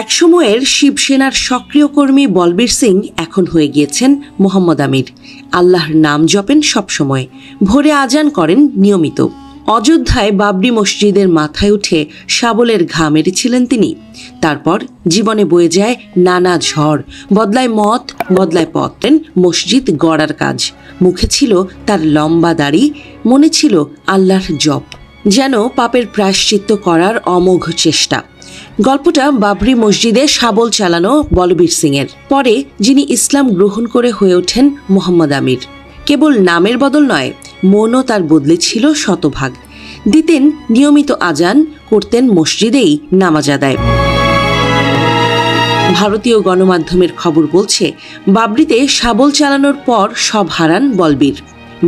একসময়ের শিবসেনার সক্রিয় কর্মী বলবীর সিং এখন হয়ে গিয়েছেন মোহাম্মদ আমির। আল্লাহর নাম জপেন সবসময়, ভোরে আজান করেন নিয়মিত। অযোধ্যায় বাবরি মসজিদের মাথায় উঠে শাবলের ঘা মেরেছিলেন তিনি। তারপর জীবনে বয়ে যায় নানা ঝড়, বদলায় মত, বদলায় পথ। মসজিদ গড়ার কাজ, মুখে ছিল তার লম্বা দাড়ি, মনে ছিল আল্লাহর জপ, যেন পাপের প্রায়শ্চিত্ত করার অমোঘ চেষ্টা। গল্পটা বাবরি মসজিদে শাবল চালানো বলবীর সিংয়ের। পরে যিনি ইসলাম গ্রহণ করে হয়ে ওঠেন মোহাম্মদ আমির। কেবল নামের বদল নয়, মনও তার বদলে ছিল শতভাগ। দিতেন নিয়মিত আজান, করতেন মসজিদেই নামাজ আদায়। ভারতীয় গণমাধ্যমের খবর বলছে, বাবরিতে শাবল চালানোর পর সব হারান বলবীর।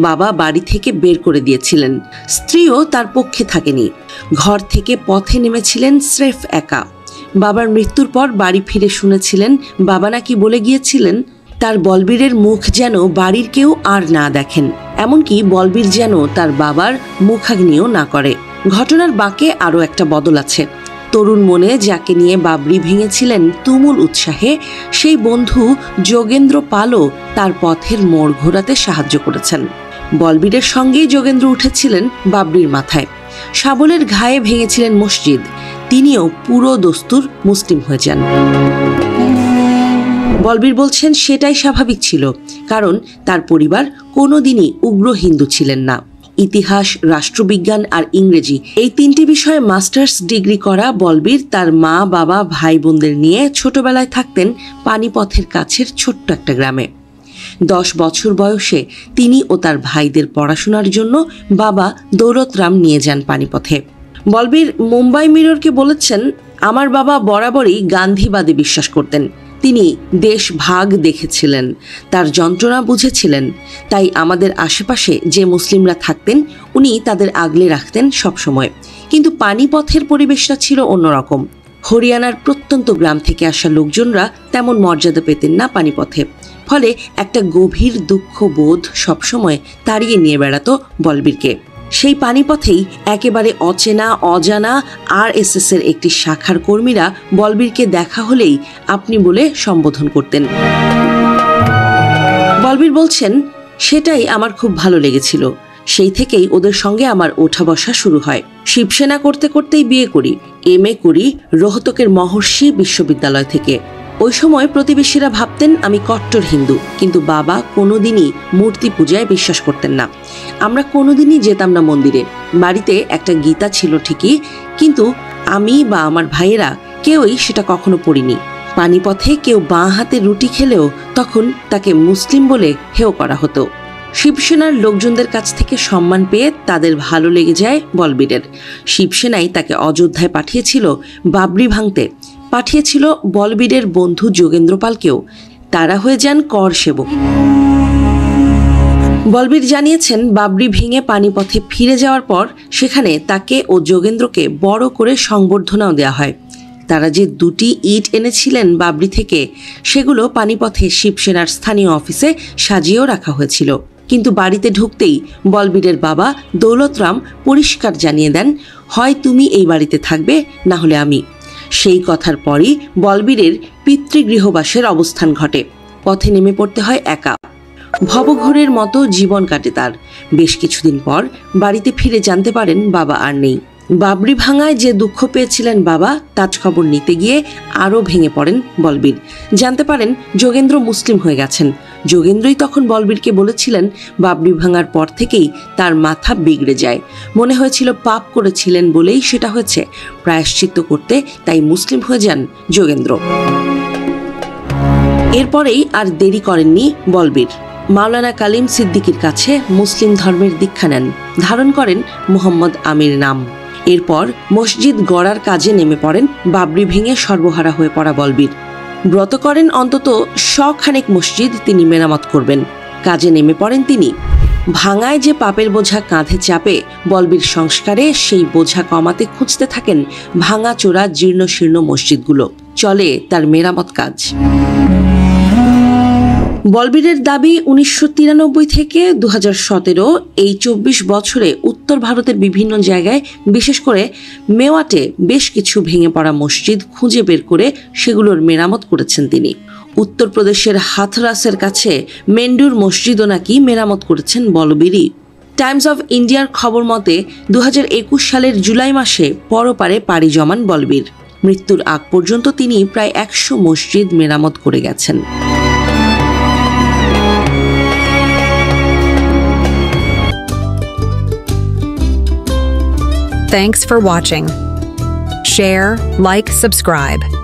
বাবা বাড়ি থেকে বের করে দিয়েছিলেন, স্ত্রীও তার পক্ষে থাকেনি। ঘর থেকে পথে নেমেছিলেন স্রেফ একা। বাবার মৃত্যুর পর বাড়ি ফিরে শুনেছিলেন বাবা নাকি বলে গিয়েছিলেন তার বলবীরের মুখ যেন বাড়ির কেউ আর না দেখেন, এমনকি বলবীর যেন তার বাবার মুখাগ্নিও না করে। ঘটনার বাঁকে আরও একটা বদল আছে। তরুণ মনে যাকে নিয়ে বাবরি ভেঙেছিলেন তুমুল উৎসাহে, সেই বন্ধু যোগেন্দ্র পালও তার পথের মোড় ঘোরাতে সাহায্য করেছেন। বলবীরের সঙ্গেই যোগেন্দ্র উঠেছিলেন বাবরির মাথায়। শাবলের ঘায়ে ভেঙেছিলেন মসজিদ। তিনিও পুরো দস্তুর মুসলিম হয়ে যান। বলবীর বলছেন সেটাই স্বাভাবিক ছিল, কারণ তার পরিবার কোনোদিনই উগ্র হিন্দু ছিলেন না। ইতিহাস, রাষ্ট্রবিজ্ঞান আর ইংরেজি, এই তিনটি বিষয়ে মাস্টার্স ডিগ্রি করা বলবীর তার মা, বাবা, ভাই বোনদের নিয়ে ছোটবেলায় থাকতেন পানিপথের কাছের ছোট্ট একটা গ্রামে। 10 বছর বয়সে তিনি ও তার ভাইদের পড়াশোনার জন্য বাবা দৌলতরাম নিয়ে যান পানিপথে। বলবীর মুম্বাই মিররকে বলেছেন, আমার বাবা বরাবরই গান্ধীবাদে বিশ্বাস করতেন। তিনি দেশ ভাগ দেখেছিলেন, তার যন্ত্রণা বুঝেছিলেন। তাই আমাদের আশেপাশে যে মুসলিমরা থাকতেন উনি তাদের আগলে রাখতেন সবসময়। কিন্তু পানিপথের পরিবেশটা ছিল অন্যরকম। হরিয়ানার প্রত্যন্ত গ্রাম থেকে আসা লোকজনরা তেমন মর্যাদা পেতেন না পানিপথে। ফলে একটা গভীর দুঃখবোধ সবসময় তাড়িয়ে নিয়ে বেড়াতো বলবীরকে। সেই পানিপথেই একেবারে অচেনা অজানা RSS এর একটি শাখার কর্মীরা বলবীরকে দেখা হলেই আপনি বলে সম্বোধন করতেন। বলবীর বলছেন, সেটাই আমার খুব ভালো লেগেছিল। সেই থেকেই ওদের সঙ্গে আমার ওঠা বসা শুরু হয়। শিবসেনা করতে করতেই বিয়ে করি, MA করি রোহতকের মহর্ষি বিশ্ববিদ্যালয় থেকে। ওই সময় প্রতিবেশীরা ভাবতেন আমি কট্টর হিন্দু, কিন্তু বাবা কোনোদিনই মূর্তি পূজায় বিশ্বাস করতেন না। আমরা কোনোদিনই যেতাম না মন্দিরে। বাড়িতে একটা গীতা ছিল ঠিকই, কিন্তু আমি বা আমার ভাইয়েরা কেউই সেটা কখনো পড়িনি। পানিপথে কেউ বাঁ হাতে রুটি খেলেও তখন তাকে মুসলিম বলে হেয় করা হতো। শিবসেনার লোকজনদের কাছ থেকে সম্মান পেয়ে তাদের ভালো লেগে যায় বলবীরের। শিবসেনাই তাকে অযোধ্যায় পাঠিয়েছিল বাবরি ভাঙতে, পাঠিয়েছিল বলবীরের বন্ধু যোগেন্দ্র পালকেও। তারা হয়ে যান কর সেবক। বলবীর জানিয়েছেন, বাবরি ভেঙে পানিপথে ফিরে যাওয়ার পর সেখানে তাকে ও যোগেন্দ্রকে বড় করে সংবর্ধনাও দেওয়া হয়। তারা যে 2টি ইট এনেছিলেন বাবরি থেকে, সেগুলো পানিপথে শিবসেনার স্থানীয় অফিসে সাজিয়েও রাখা হয়েছিল। কিন্তু বাড়িতে ঢুকতেই বলবীরের বাবা দৌলতরাম পরিষ্কার জানিয়ে দেন, হয় তুমি এই বাড়িতে থাকবে, না হলে আমি। সেই কথার পরই বলবীরের পিতৃগৃহবাসের অবস্থান ঘটে। পথে নেমে পড়তে হয় একা। ভবঘোরের মতো জীবন কাটে তার। বেশ কিছুদিন পর বাড়িতে ফিরে জানতে পারেন বাবা আর নেই। বাবরি ভাঙায় যে দুঃখ পেয়েছিলেন বাবা, তার খবর নিতে গিয়ে আরও ভেঙে পড়েন বলবীর। জানতে পারেন যোগেন্দ্র মুসলিম হয়ে গেছেন। যোগেন্দ্রই তখন বলবীরকে বলেছিলেন, বাবরি ভাঙার পর থেকেই তার মাথা বিগড়ে যায়। মনে হয়েছিল পাপ করেছিলেন বলেই সেটা হয়েছে। প্রায়শ্চিত্ত করতে তাই মুসলিম হয়ে যান যোগেন্দ্র। এরপরেই আর দেরি করেননি বলবীর। মাওলানা কালিম সিদ্দিকীর কাছে মুসলিম ধর্মের দীক্ষা নেন, ধারণ করেন মোহাম্মদ আমির নাম। এরপর মসজিদ গড়ার কাজে নেমে পড়েন বাবরি ভেঙে সর্বহারা হয়ে পড়া বলবীর। ব্রত করেন অন্তত 100 খানেক মসজিদ তিনি মেরামত করবেন। কাজে নেমে পড়েন তিনি। ভাঙায় যে পাপের বোঝা কাঁধে চাপে, বলবীর সংস্কারে সেই বোঝা কমাতে খুঁজতে থাকেন ভাঙা চোরা জীর্ণ শীর্ণ মসজিদগুলো। চলে তার মেরামত কাজ। বলবীরের দাবি 1993 থেকে 2017 এই 24 বছরে উত্তর ভারতের বিভিন্ন জায়গায় বিশেষ করে মেওয়াটে বেশ কিছু ভেঙে পড়া মসজিদ খুঁজে বের করে সেগুলোর মেরামত করেছেন তিনি। উত্তরপ্রদেশের হাথরাসের কাছে মেন্ডুর মসজিদও নাকি মেরামত করেছেন বলবীরই। টাইমস অফ ইন্ডিয়ার খবর মতে 2021 সালের জুলাই মাসে পরপারে পাড়ি জমান বলবীর। মৃত্যুর আগ পর্যন্ত তিনি প্রায় 100 মসজিদ মেরামত করে গেছেন। Thanks for watching. Share, like, subscribe.